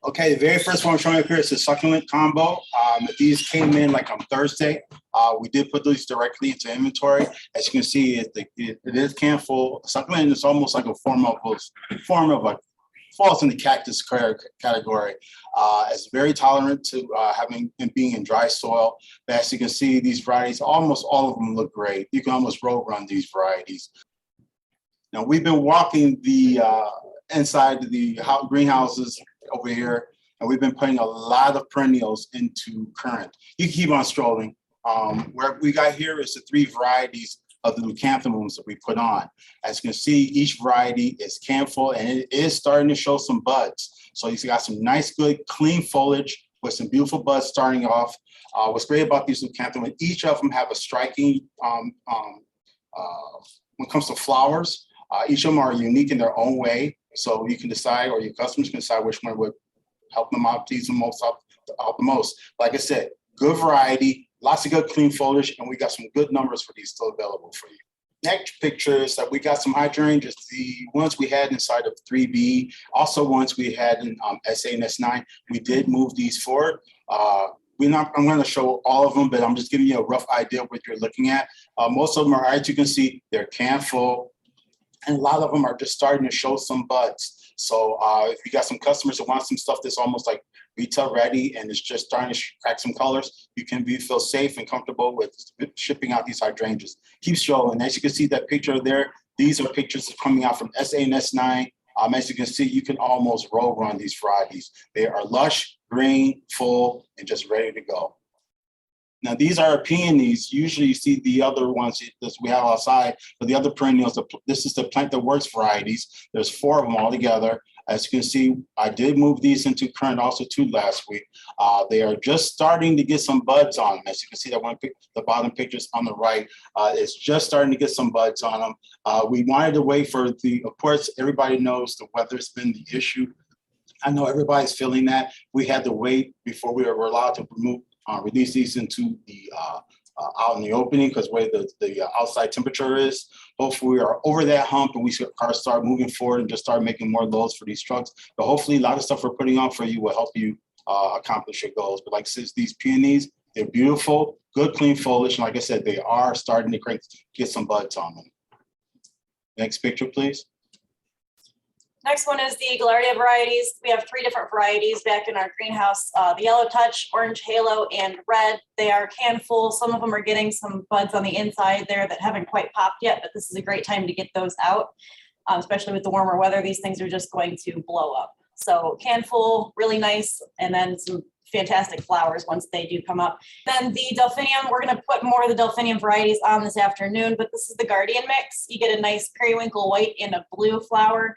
Okay, the very first one I'm showing up here is the succulent combo. These came in like on Thursday. We did put these directly into inventory. As you can see, it is can full. Succulent is almost like a form of a falls in the cactus category. It's very tolerant to having and being in dry soil. But as you can see, these varieties, almost all of them look great. You can almost row run these varieties. Now we've been walking the inside the greenhouses over here, and we've been putting a lot of perennials into current. You can keep on strolling. Where we got here is the 3 varieties of the leucanthemums that we put on. As you can see, each variety is canful and it is starting to show some buds. So you got some nice, good, clean foliage with some beautiful buds starting off. What's great about these leucanthemums, each of them have a striking, when it comes to flowers, each of them are unique in their own way. So you can decide, or your customers can decide which one would help them out, tease them most out the most. Like I said, good variety, lots of good clean foliage, and we got some good numbers for these still available for you. Next picture is that we got some hydrangeas, the ones we had inside of 3B, also ones we had in SA and S9. We did move these forward. I'm going to show all of them, but I'm just giving you a rough idea of what you're looking at. Most of them are, as you can see, they're can full, and a lot of them are just starting to show some buds. So if you got some customers that want some stuff that's almost like retail ready and it's just starting to crack some colors, you can feel safe and comfortable with shipping out these hydrangeas. Keep strolling. As you can see that picture there, these are pictures coming out from SA and S9. As you can see, you can almost row run these varieties. They are lush, green, full, and just ready to go. Now, these are peonies. Usually you see the other ones that we have outside, but the other perennials, this is the Plant That Works varieties. There's 4 of them all together. As you can see, I did move these into current also too last week. They are just starting to get some buds on them. As you can see, that one, the bottom pictures on the right, it's just starting to get some buds on them. We wanted to wait for of course, everybody knows the weather's been the issue. I know everybody's feeling that. We had to wait before we were allowed to release these into the out in the opening because where the outside temperature is. Hopefully we are over that hump and we start moving forward and just start making more loads for these trucks. But hopefully a lot of stuff we're putting on for you will help you accomplish your goals. But like I said, these peonies, they're beautiful, good clean foliage. And like I said, they are starting to get some buds on them. Next picture, please. Next one is the Gaillardia varieties. We have 3 different varieties back in our greenhouse, the Yellow Touch, Orange Halo, and Red. They are can full. Some of them are getting some buds on the inside there that haven't quite popped yet, but this is a great time to get those out, especially with the warmer weather. These things are just going to blow up. So can full, really nice, and then some fantastic flowers once they do come up. Then the Delphinium, we're going to put more of the Delphinium varieties on this afternoon, but this is the Guardian mix. You get a nice periwinkle white and a blue flower.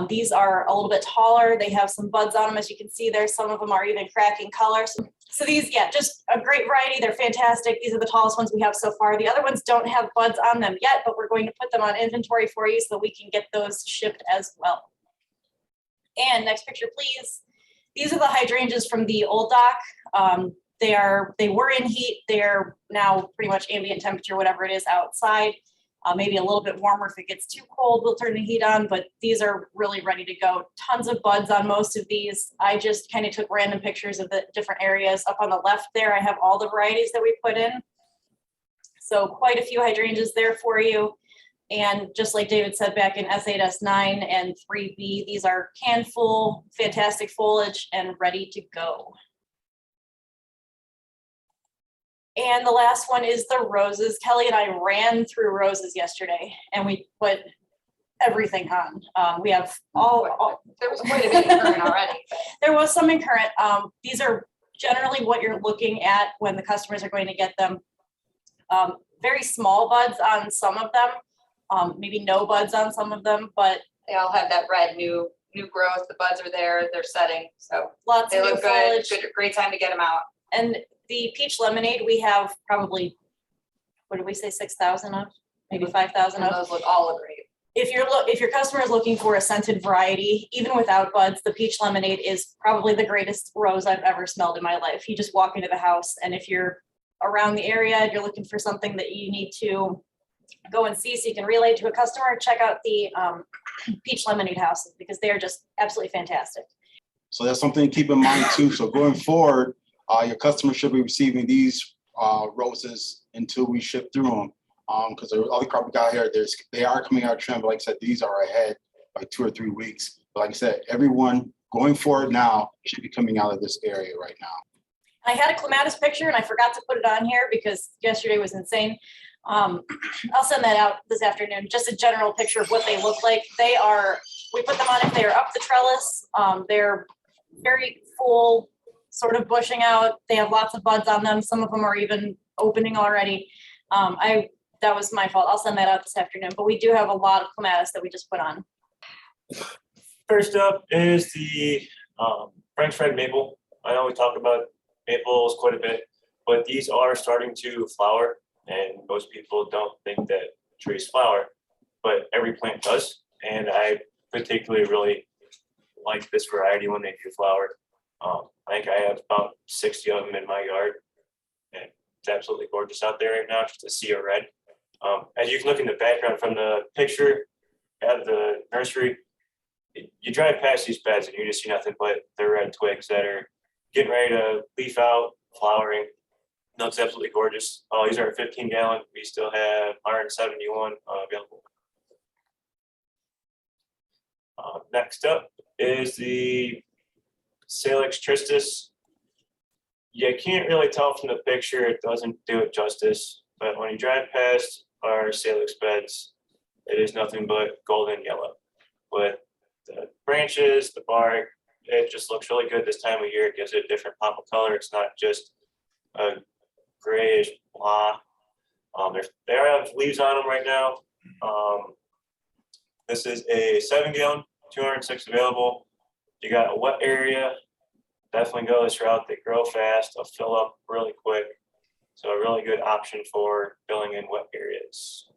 These are a little bit taller. They have some buds on them. As you can see there, some of them are even cracking colors. So these, yeah, just a great variety. They're fantastic. These are the tallest ones we have so far. The other ones don't have buds on them yet, but we're going to put them on inventory for you so we can get those shipped as well. And next picture, please. These are the hydrangeas from the old dock. They were in heat. They're now pretty much ambient temperature, whatever it is outside. Maybe a little bit warmer. If it gets too cold, we'll turn the heat on, but these are really ready to go. Tons of buds on most of these. I just kind of took random pictures of the different areas. Up on the left there, I have all the varieties that we put in. So quite a few hydrangeas there for you. And just like David said, back in S8, S9, and 3B, these are can full, fantastic foliage, and ready to go. And the last one is the roses. Kelly and I ran through roses yesterday, and we put everything on. We have all there was quite a bit in current already. There was some in current. These are generally what you're looking at when the customers are going to get them. Very small buds on some of them, maybe no buds on some of them, but they all have that red new growth. The buds are there, they're setting, so lots they of look foliage. Good, great time to get them out. And the peach lemonade, we have probably, what did we say, 6,000 of, maybe 5,000 and of. those look all great. If your customer is looking for a scented variety, even without buds, the peach lemonade is probably the greatest rose I've ever smelled in my life. You just walk into the house, and if you're around the area and you're looking for something that you need to go and see so you can relay to a customer, check out the peach lemonade houses because they are just absolutely fantastic. So that's something to keep in mind too. So going forward, your customers should be receiving these roses until we ship through them. Because the other crop we got here, they are coming out of trend, but like I said, these are ahead by 2 or 3 weeks. But like I said, everyone going forward now should be coming out of this area right now. I had a clematis picture and I forgot to put it on here because yesterday was insane. I'll send that out this afternoon, just a general picture of what they look like. We put them on if they are up the trellis. They're very full, sort of bushing out. They have lots of buds on them. Some of them are even opening already. That was my fault. I'll send that out this afternoon, but we do have a lot of clematis that we just put on. First up is the French red maple. I know we talk about maples quite a bit, but these are starting to flower, and most people don't think that trees flower, but every plant does. And I particularly really like this variety when they do flower. I think I have about 60 of them in my yard, and it's absolutely gorgeous out there right now, just a sea of red. As you can look in the background from the picture at the nursery, you drive past these beds and you just see nothing but the red twigs that are getting ready to leaf out, flowering. No, it's absolutely gorgeous. These are 15-gallon. We still have 171 available. Next up is the Salix tristis. You can't really tell from the picture, it doesn't do it justice, but when you drive past our Salix beds, it is nothing but golden yellow. With the branches, the bark, it just looks really good this time of year. It gives it a different pop of color. It's not just a grayish blah. They have leaves on them right now. This is a 7-gallon, 206 available. You got a wet area, definitely go this route. They grow fast, they'll fill up really quick. So a really good option for filling in wet areas.